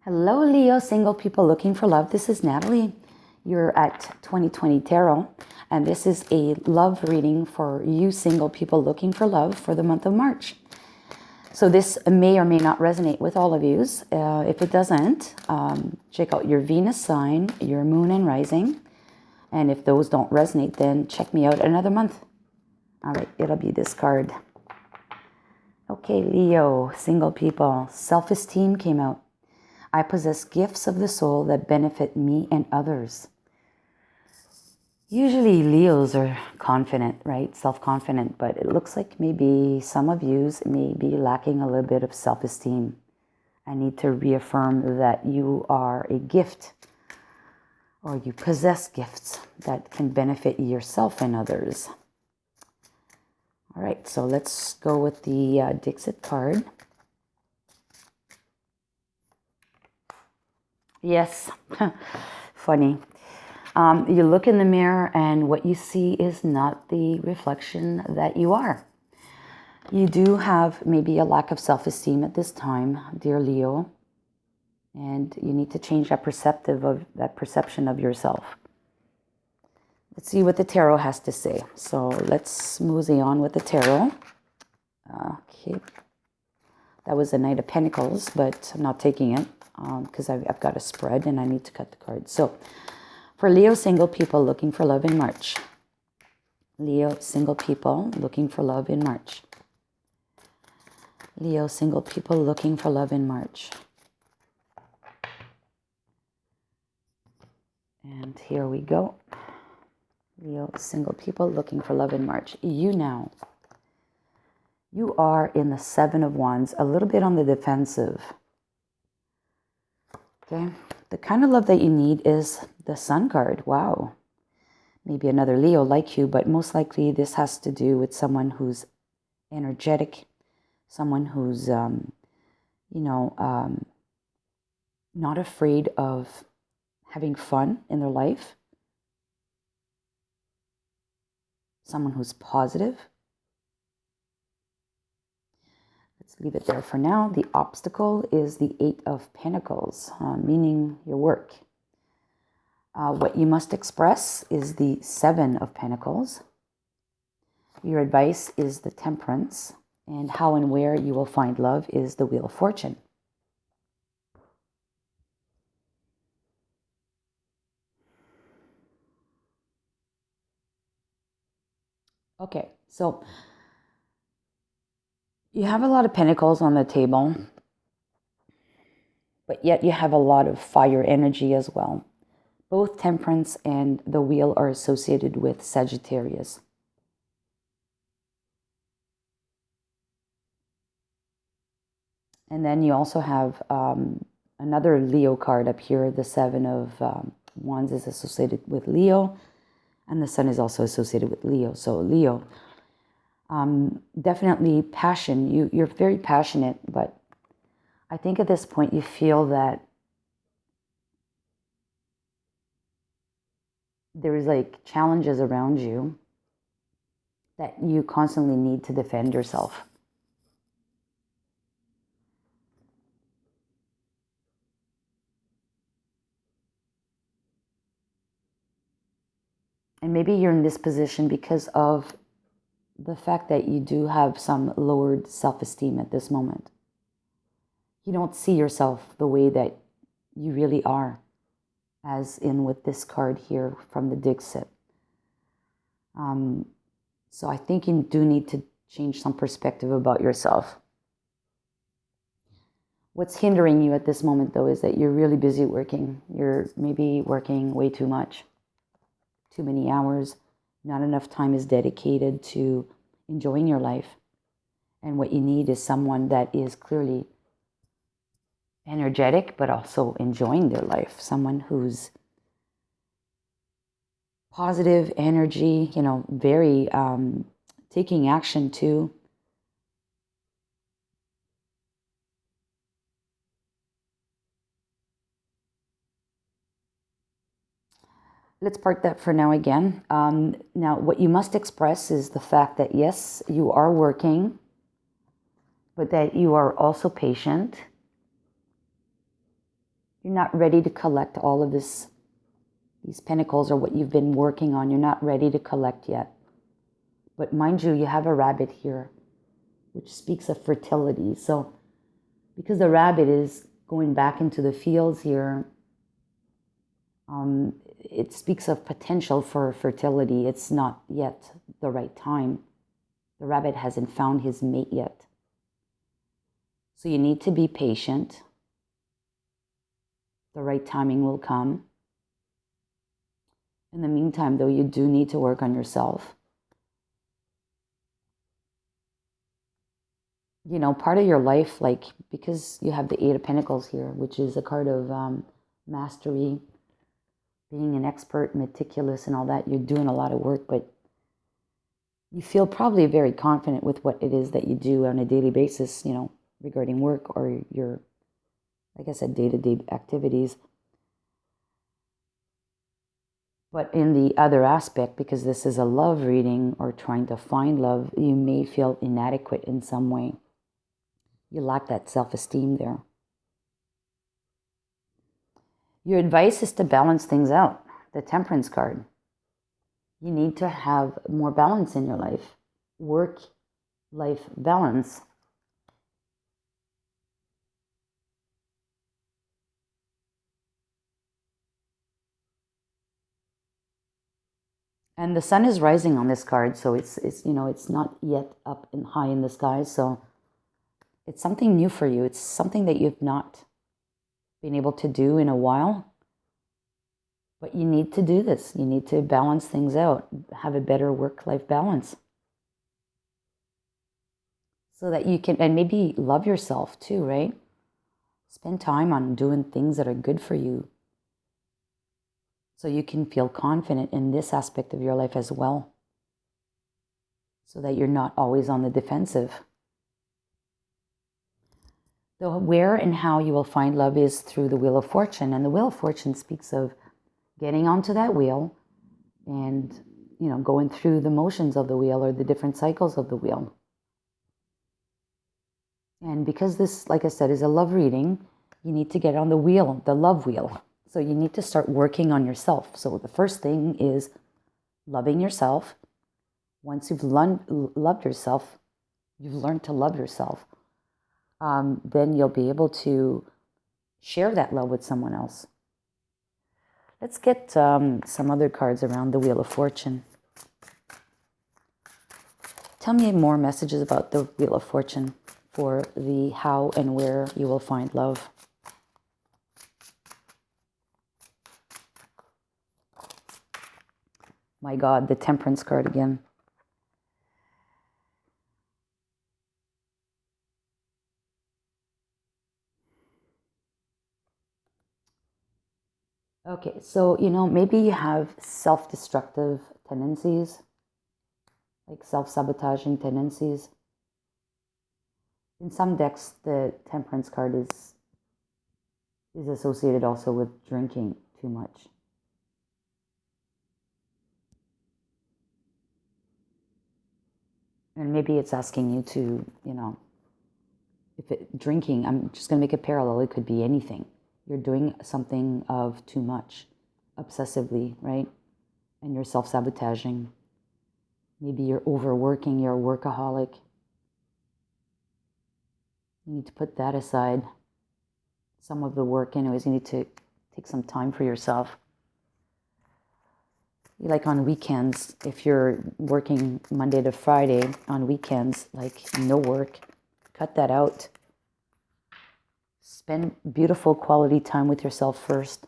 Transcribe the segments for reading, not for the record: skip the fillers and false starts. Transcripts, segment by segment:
Hello, Leo, single people looking for love. This is Natalie. You're at 2020 Tarot, and this is a love reading for you single people looking for love for the month of March. So this may or may not resonate with all of you. If it doesn't, check out your Venus sign, your moon and rising. And if those don't resonate, then check me out another month. All right, it'll be this card. Okay, Leo, single people, self-esteem came out. I possess gifts of the soul that benefit me and others. Usually Leos are confident, right? Self-confident, but it looks like maybe some of you may be lacking a little bit of self-esteem. I need to reaffirm that you are a gift, or you possess gifts that can benefit yourself and others. All right, so let's go with the Dixit card. Yes, funny. You look in the mirror and what you see is not the reflection that you are. You do have maybe a lack of self-esteem at this time, dear Leo, and you need to change that perception of yourself. Let's see what the tarot has to say. So let's mosey on with the tarot. Okay, that was a Knight of Pentacles, but I'm not taking it because I've got a spread and I need to cut the cards. So for Leo single people looking for love in March. Leo single people looking for love in March. Leo single people looking for love in March. And here we go. Leo single people looking for love in March. You now. You are in the Seven of Wands, a little bit on the defensive. Okay, the kind of love that you need is the Sun card. Wow. Maybe another Leo like you, but most likely this has to do with someone who's energetic, someone who's, not afraid of having fun in their life, someone who's positive. Let's leave it there for now. The obstacle is the Eight of Pentacles, meaning your work. What you must express is the Seven of Pentacles. Your advice is the Temperance. And how and where you will find love is the Wheel of Fortune. Okay, so you have a lot of pentacles on the table, but yet you have a lot of fire energy as well. Both Temperance and the Wheel are associated with Sagittarius. And then you also have another Leo card up here. The Seven of Wands is associated with Leo, and the Sun is also associated with Leo. So Leo, definitely passion. You're very passionate, but I think at this point you feel that there's like challenges around you that you constantly need to defend yourself. And maybe you're in this position because of the fact that you do have some lowered self-esteem at this moment. You don't see yourself the way that you really are, as in with this card here from the Dixit. So I think you do need to change some perspective about yourself. What's hindering you at this moment, though, is that you're really busy working. You're maybe working way too much, too many hours. Not enough time is dedicated to enjoying your life. And what you need is someone that is clearly energetic, but also enjoying their life. Someone who's positive energy, very taking action too. Let's park that for now again. Now, what you must express is the fact that, yes, you are working, but that you are also patient. You're not ready to collect all of these pentacles or what you've been working on. You're not ready to collect yet. But mind you, you have a rabbit here, which speaks of fertility. So because the rabbit is going back into the fields here, it speaks of potential for fertility. It's not yet the right time. The rabbit hasn't found his mate yet. So you need to be patient. The right timing will come. In the meantime, though, you do need to work on yourself. You know, part of your life, like, because you have the Eight of Pentacles here, which is a card of mastery, being an expert, meticulous and all that, you're doing a lot of work, but you feel probably very confident with what it is that you do on a daily basis, you know, regarding work or your, like I said, day-to-day activities. But in the other aspect, because this is a love reading or trying to find love, you may feel inadequate in some way. You lack that self-esteem there. Your advice is to balance things out. The Temperance card. You need to have more balance in your life. Work-life balance. And the sun is rising on this card, so it's you know, it's not yet up and high in the sky, so it's something new for you. It's something that you've not been able to do in a while. But you need to do this. You need to balance things out, have a better work-life balance. So that you can, and maybe love yourself too, right? Spend time on doing things that are good for you. So you can feel confident in this aspect of your life as well. So that you're not always on the defensive. The where and how you will find love is through the Wheel of Fortune. And the Wheel of Fortune speaks of getting onto that wheel and, you know, going through the motions of the wheel or the different cycles of the wheel. And because this, like I said, is a love reading, you need to get on the wheel, the love wheel. So you need to start working on yourself. So the first thing is loving yourself. Once you've loved yourself, you've learned to love yourself, then you'll be able to share that love with someone else. Let's get some other cards around the Wheel of Fortune. Tell me more messages about the Wheel of Fortune for the how and where you will find love. My God, the Temperance card again. Okay, so, you know, maybe you have self-destructive tendencies, like self-sabotaging tendencies. In some decks, the Temperance card is associated also with drinking too much. And maybe it's asking you to, you know, drinking, I'm just going to make a parallel. It could be anything. You're doing something of too much, obsessively, right? And you're self-sabotaging. Maybe you're overworking, you're a workaholic. You need to put that aside. Some of the work, anyways, you need to take some time for yourself. Like on weekends, if you're working Monday to Friday, on weekends, like no work, cut that out. Spend beautiful quality time with yourself first.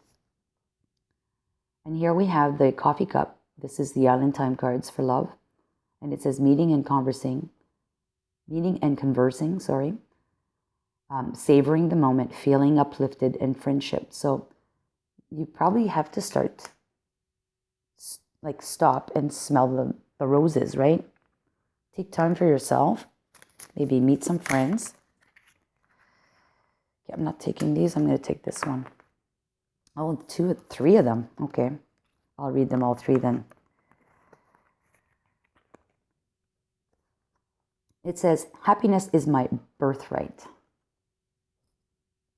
And here we have the coffee cup. This is the Island Time cards for love. And it says meeting and conversing. Savoring the moment, feeling uplifted, and friendship. So you probably have to stop and smell the roses, right? Take time for yourself. Maybe meet some friends. Okay, I'm not taking these. I'm going to take this one. Oh, three of them. Okay. I'll read them all three then. It says, happiness is my birthright.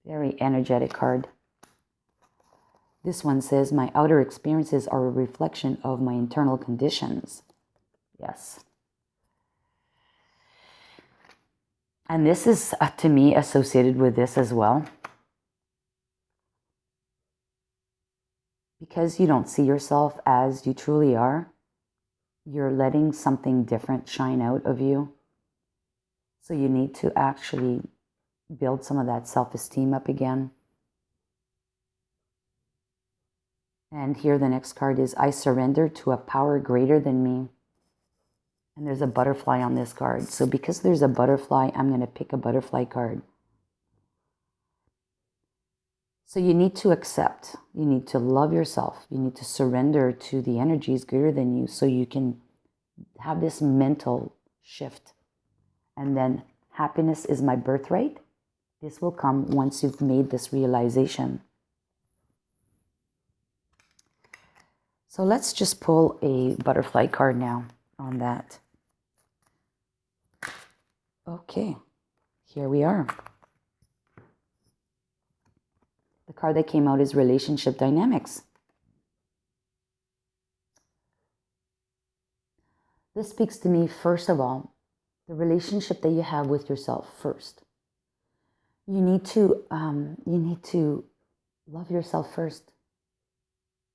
Very energetic card. This one says, my outer experiences are a reflection of my internal conditions. Yes. And this is, to me, associated with this as well. Because you don't see yourself as you truly are, you're letting something different shine out of you. So you need to actually build some of that self-esteem up again. And here the next card is, I surrender to a power greater than me. And there's a butterfly on this card. So because there's a butterfly, I'm going to pick a butterfly card. So you need to accept, you need to love yourself, you need to surrender to the energies greater than you so you can have this mental shift. And then happiness is my birthright. This will come once you've made this realization. So let's just pull a butterfly card now on that. Okay, here we are. The card that came out is relationship dynamics. This speaks to me, first of all, the relationship that you have with yourself first. You need to love yourself first.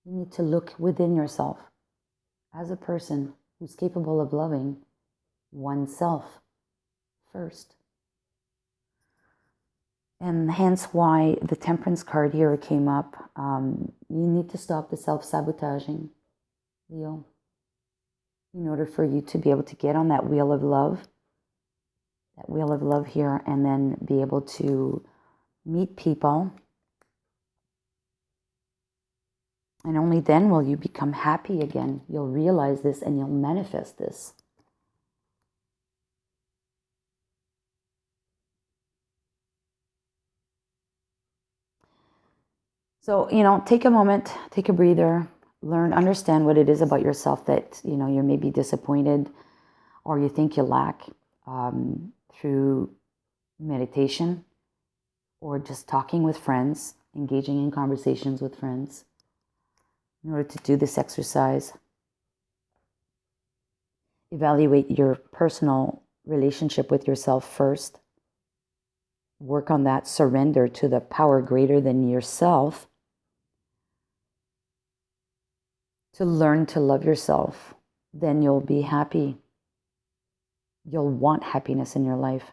You need to look within yourself as a person who's capable of loving oneself first. And hence why the Temperance card here came up. You need to stop the self-sabotaging, Leo, in order for you to be able to get on that wheel of love here, and then be able to meet people. And only then will you become happy again. You'll realize this and you'll manifest this. So, take a moment, take a breather, understand what it is about yourself that, you're maybe disappointed or you think you lack through meditation or just talking with friends, engaging in conversations with friends. In order to do this exercise, evaluate your personal relationship with yourself first. Work on that, surrender to the power greater than yourself. To learn to love yourself, then you'll be happy. You'll want happiness in your life.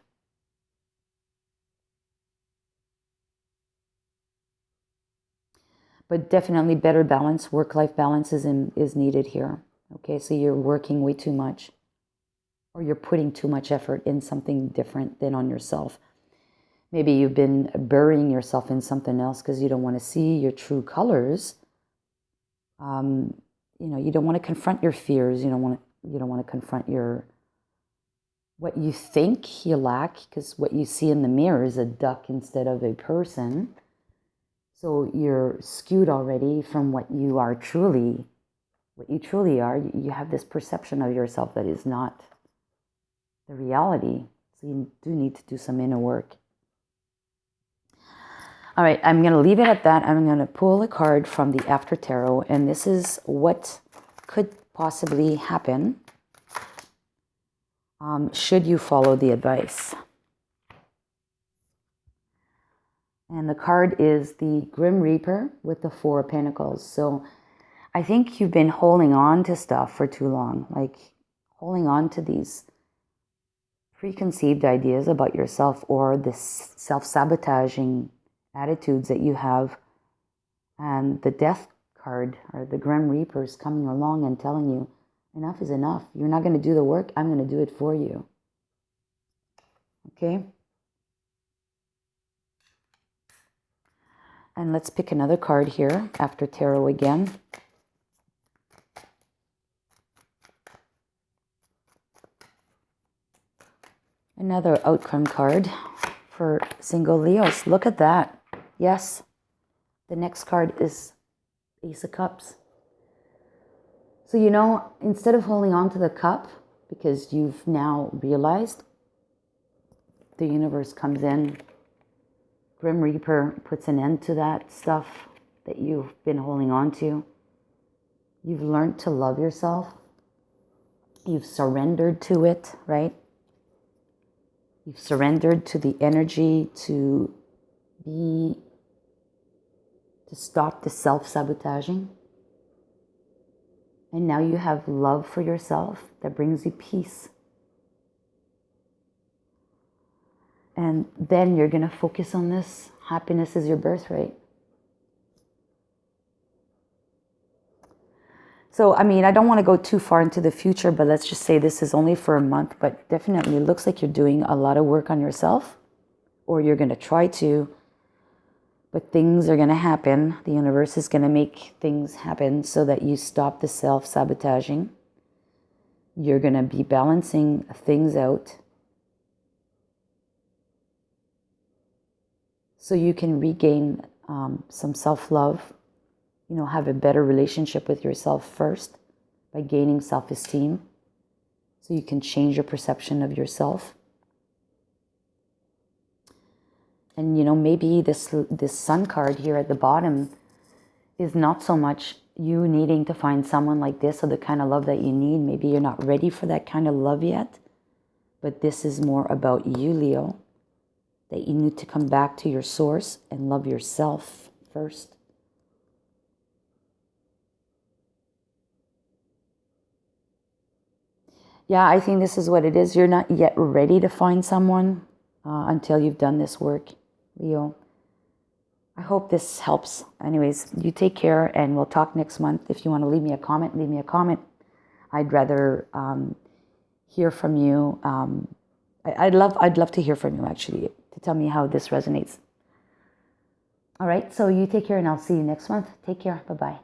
But definitely better balance, work-life balance is needed here. Okay, so you're working way too much, or you're putting too much effort in something different than on yourself. Maybe you've been burying yourself in something else because you don't want to see your true colors. You don't want to confront your fears. You don't want to confront what you think you lack, because what you see in the mirror is a duck instead of a person. So you're skewed already from what you truly are. You have this perception of yourself that is not the reality. So you do need to do some inner work. All right, I'm going to leave it at that. I'm going to pull a card from the After Tarot, and this is what could possibly happen should you follow the advice. And the card is the Grim Reaper with the Four of Pentacles. So I think you've been holding on to stuff for too long, like holding on to these preconceived ideas about yourself or this self-sabotaging attitudes that you have. And the Death card, or the Grim Reaper, is coming along and telling you, enough is enough. You're not going to do the work. I'm going to do it for you. Okay? And let's pick another card here after tarot again. Another outcome card for single Leos. Look at that. Yes. The next card is Ace of Cups. So, instead of holding on to the cup, because you've now realized, the universe comes in. Grim Reaper puts an end to that stuff. that you've been holding on to. You've learned to love yourself. You've surrendered to it, right? You've surrendered to the energy to stop the self-sabotaging. And now you have love for yourself that brings you peace. And then you're going to focus on this. Happiness is your birthright. So, I mean, I don't want to go too far into the future, but let's just say this is only for a month, but definitely it looks like you're doing a lot of work on yourself, or you're going to try to, but things are going to happen. The universe is going to make things happen so that you stop the self-sabotaging. You're going to be balancing things out so you can regain some self-love. You know, have a better relationship with yourself first by gaining self-esteem, so you can change your perception of yourself. And, you know, maybe this sun card here at the bottom is not so much you needing to find someone like this or the kind of love that you need. Maybe you're not ready for that kind of love yet, but this is more about you, Leo, that you need to come back to your source and love yourself first. Yeah, I think this is what it is. You're not yet ready to find someone until you've done this work, Leo. I hope this helps. Anyways, you take care and we'll talk next month. If you want to leave me a comment, leave me a comment. I'd rather hear from you. I'd love to hear from you, actually, to tell me how this resonates. All right, so you take care and I'll see you next month. Take care. Bye-bye.